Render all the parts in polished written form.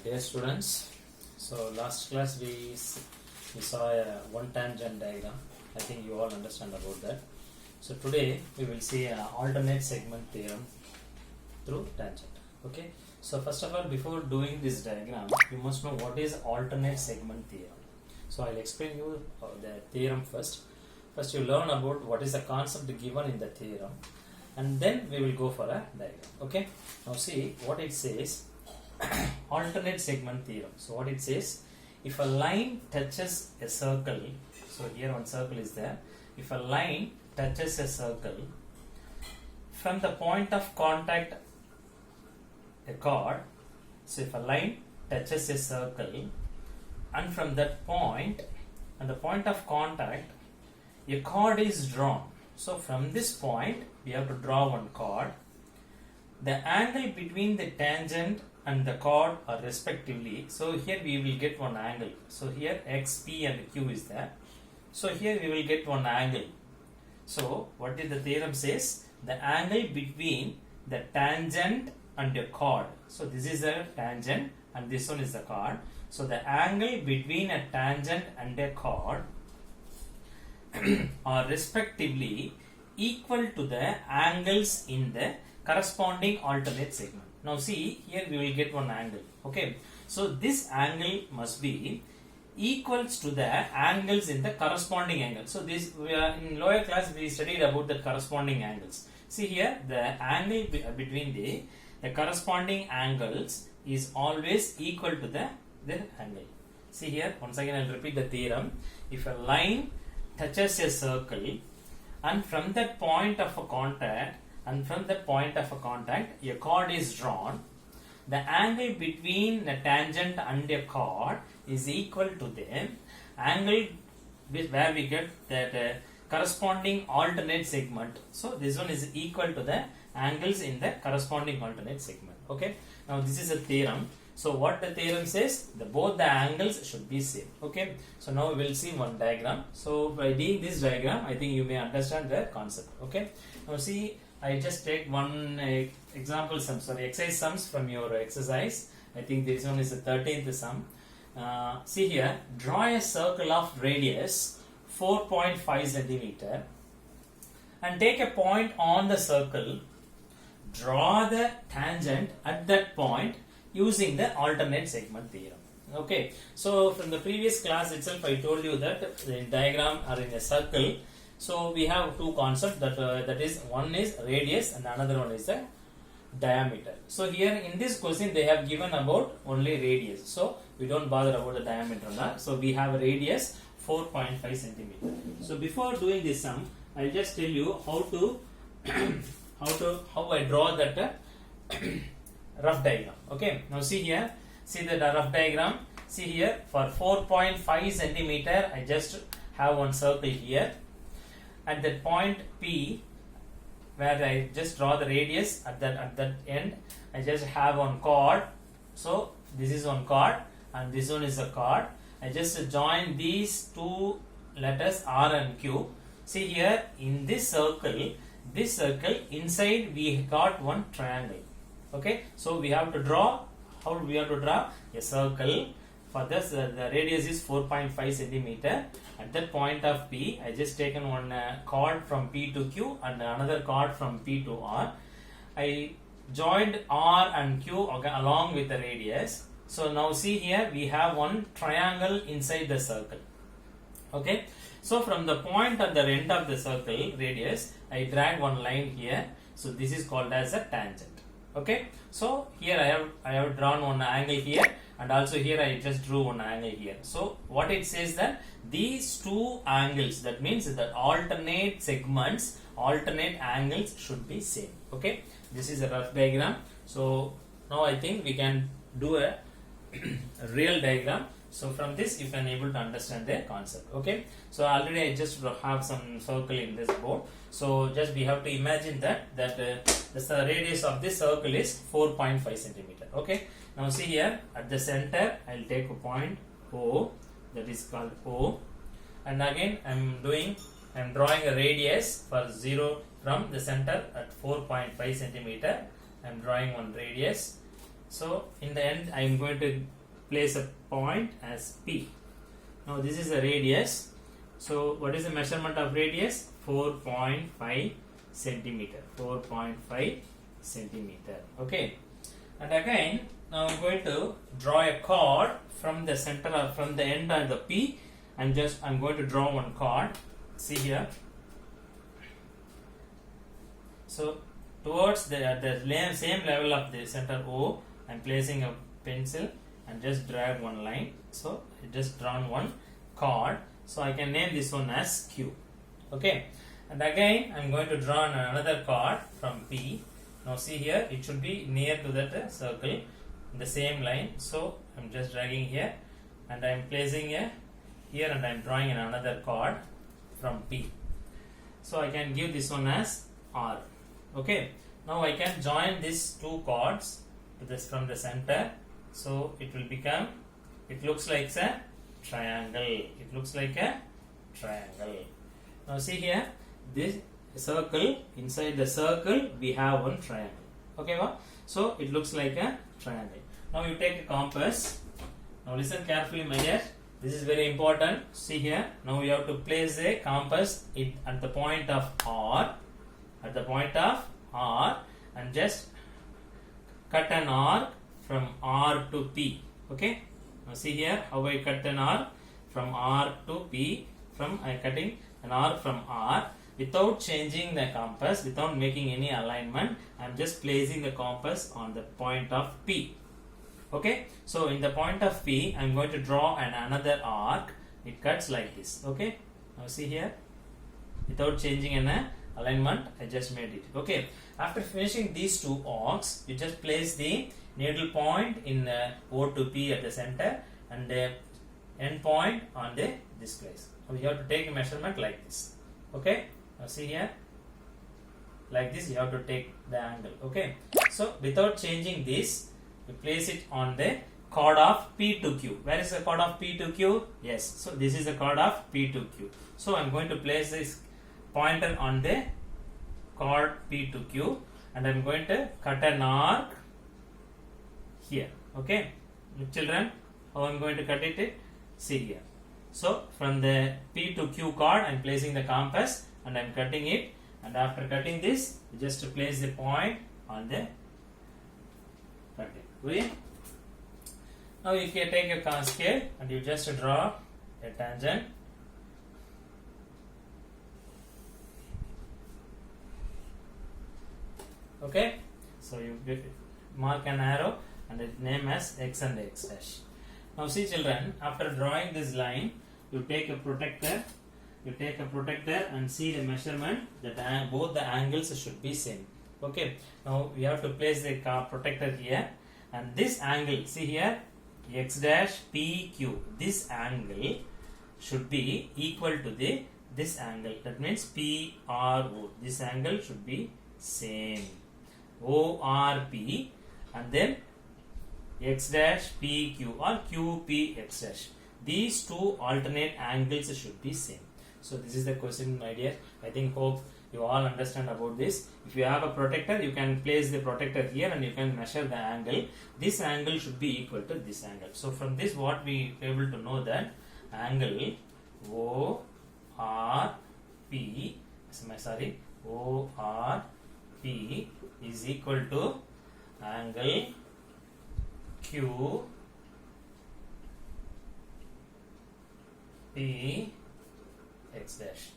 Dear students, so last class we saw a one tangent diagram. I think you all understand about that. So today we will see an alternate segment theorem through tangent. Okay. So first of all, before doing this diagram, you must know what is alternate segment theorem. So I'll explain you the theorem first. First you learn about what is the concept given in the theorem, and then we will go for a diagram. Okay. Now see what it says. Alternate segment theorem. So what it says, if a line touches a circle, so here one circle is there, if a line touches a circle from the point of contact a chord, so if a line touches a circle and from that point and the point of contact a chord is drawn, so from this point we have to draw one chord. The angle between the tangent and the chord are respectively, so here we will get one angle. So here x, p and q is there. So here we will get one angle. So what did the theorem says? The angle between the tangent and the chord. So this is a tangent and this one is the chord. So the angle between a tangent and a chord are respectively equal to the angles in the corresponding alternate segment. Now see, here we will get one angle. Okay, so this angle must be equals to the angles in the corresponding angle. So this in lower class we studied about the corresponding angles. See here, the angle between the corresponding angles is always equal to the angle. See here, once again I will repeat the theorem. If a line touches a circle and from that point of a contact a chord is drawn, the angle between the tangent and a chord is equal to the angle where we get the corresponding alternate segment. So this one is equal to the angles in the corresponding alternate segment. Okay, now this is a theorem. So what the theorem says, both the angles should be same. Okay, so now we will see one diagram. So by doing this diagram, I think you may understand the concept. Okay, now see, I just take one example sum, exercise sums from your exercise. I think this one is the 13th sum. See here, draw a circle of radius 4.5 centimeter and take a point on the circle. Draw the tangent at that point using the alternate segment theorem. Okay, so from the previous class itself, I told you that the diagram are in a circle. So we have two concepts, that is, one is radius and another one is the diameter. So here in this question they have given about only radius, so we don't bother about the diameter now. So we have a radius 4.5 centimeter. So before doing this sum, I'll just tell you how I draw that rough diagram. Okay, now see here, see the rough diagram. See here, for 4.5 centimeter I just have one circle here. At that point P, where I just draw the radius at that end, I just have one chord. So this is one chord and this one is a chord. I just join these two letters R and Q. See here, in this circle inside we got one triangle. Okay, so we have to draw. How we have to draw a circle? For this, the radius is 4.5 centimeter. At that point of P, I just taken one chord from P to Q and another chord from P to R. I joined R and Q along with the radius. So now see here, we have one triangle inside the circle. Okay, so from the point at the end of the circle radius, I drag one line here. So this is called as a tangent. Okay, so here I have drawn one angle here, and also here I just drew one angle here. So what it says that these two angles, that means that alternate segments, alternate angles should be same. Okay, this is a rough diagram. So now I think we can do a real diagram. So from this you can able to understand the concept. Okay, so already I just have some circle in this board. So just we have to imagine that the radius of this circle is 4.5 centimeter. Okay, now see here at the center I'll take a point O, that is called O, and again I'm drawing a radius for 0 from the center at 4.5 centimeter. I'm drawing one radius. So in the end I am going to place a point as P. Now this is the radius. So what is the measurement of radius? 4.5 centimeter. 4.5 centimeter. Okay. And again, now I'm going to draw a chord from the center or from the end of the P. I'm going to draw one chord. See here. So towards the same level of the center O, I'm placing a pencil and just drag one line. So I just drawn one chord. So I can name this one as Q. Okay. And again, I'm going to draw another chord from P. Now see here, it should be near to that circle in the same line. So I'm just dragging here and I'm placing here and I'm drawing another chord from P. So I can give this one as R. Okay. Now I can join these two chords to this from the center. So it will become, it looks like a triangle. It looks like a triangle. Now see here, this circle, inside the circle we have one triangle. Okay, so it looks like a triangle. Now you take a compass. Now listen carefully, my dear. This is very important. See here. Now you have to place a compass at the point of R. At the point of R, and just cut an arc from R to P. Okay. Now see here how I cut an arc from R to P. I cutting an arc from R without changing the compass, without making any alignment. I am just placing the compass on the point of P. Okay. So in the point of P, I am going to draw another arc. It cuts like this. Okay. Now see here, without changing an alignment, I just made it. Okay. After finishing these two arcs, you just place the needle point in O to P at the center and the end point on this place. So you have to take a measurement like this. Okay. Now see here, like this you have to take the angle. Okay. So without changing this, you place it on the chord of P to Q. Where is the chord of P to Q? Yes. So this is the chord of P to Q. So I'm going to place this pointer on the chord P to Q and I'm going to cut an arc here. Okay. Children, how I'm going to cut it? See here. So from the P to Q chord, I'm placing the compass and I'm cutting it. And after cutting this, just place the point on the cutting. Okay. Now you can take a scale and you just draw a tangent. Okay. So you mark an arrow and it name as X and X dash. Now see children, after drawing this line, you take a protractor. And see the measurement that both the angles should be same. Okay. Now we have to place the protractor here, and this angle, see here, X dash PQ. This angle should be equal to this angle. That means PRO. This angle should be same. ORP and then X dash PQ or QP X dash. These two alternate angles should be same. So this is the question, my dear. I hope you all understand about this. If you have a protractor, you can place the protractor here and you can measure the angle. This angle should be equal to this angle. So from this, what we are able to know that angle ORP is equal to angle QP X dash.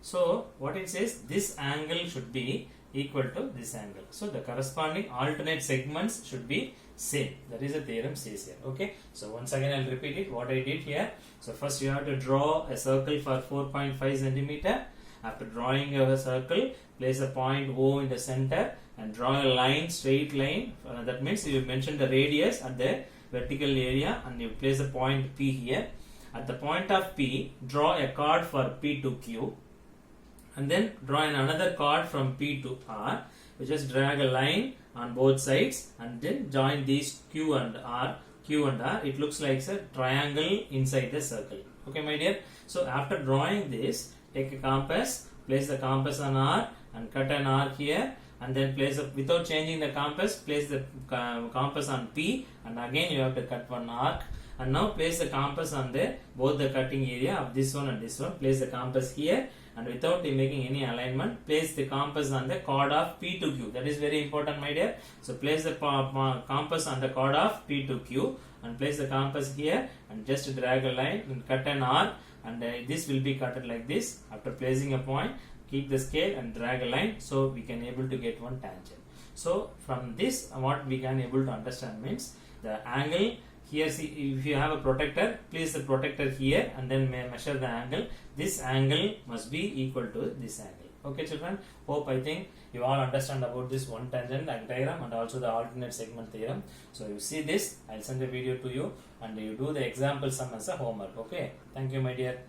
So what it says, this angle should be equal to this angle. So the corresponding alternate segments should be same. That is the theorem says here. Okay. So once again I'll repeat it what I did here. So first you have to draw a circle for 4.5 centimeter. After drawing a circle, place a point O in the center and draw a line, straight line. That means you mention the radius at the vertical area and you place a point P here. At the point of P, draw a chord for P to Q and then draw another chord from P to R. You just drag a line on both sides and then join these Q and R. It looks like a triangle inside the circle. Okay, my dear. So after drawing this, take a compass, place the compass on R and cut an arc here and then place without changing the compass, place the compass on P, and again you have to cut one arc. And now place the compass on the both the cutting area of this one and this one. Place the compass here, and without making any alignment, place the compass on the chord of P to Q. That is very important, my dear. So place the compass on the chord of P to Q, and place the compass here, and just drag a line and cut an arc, and this will be cut like this. After placing a point, keep the scale and drag a line, so we can able to get one tangent. So from this, what we can able to understand means the angle here. See, if you have a protector, place the protector here and then measure the angle. This angle must be equal to this angle. Okay, children, hope I think you all understand about this one tangent diagram and also the alternate segment theorem. So you see this, I'll send the video to you and you do the example sum as a homework. Okay, thank you, my dear.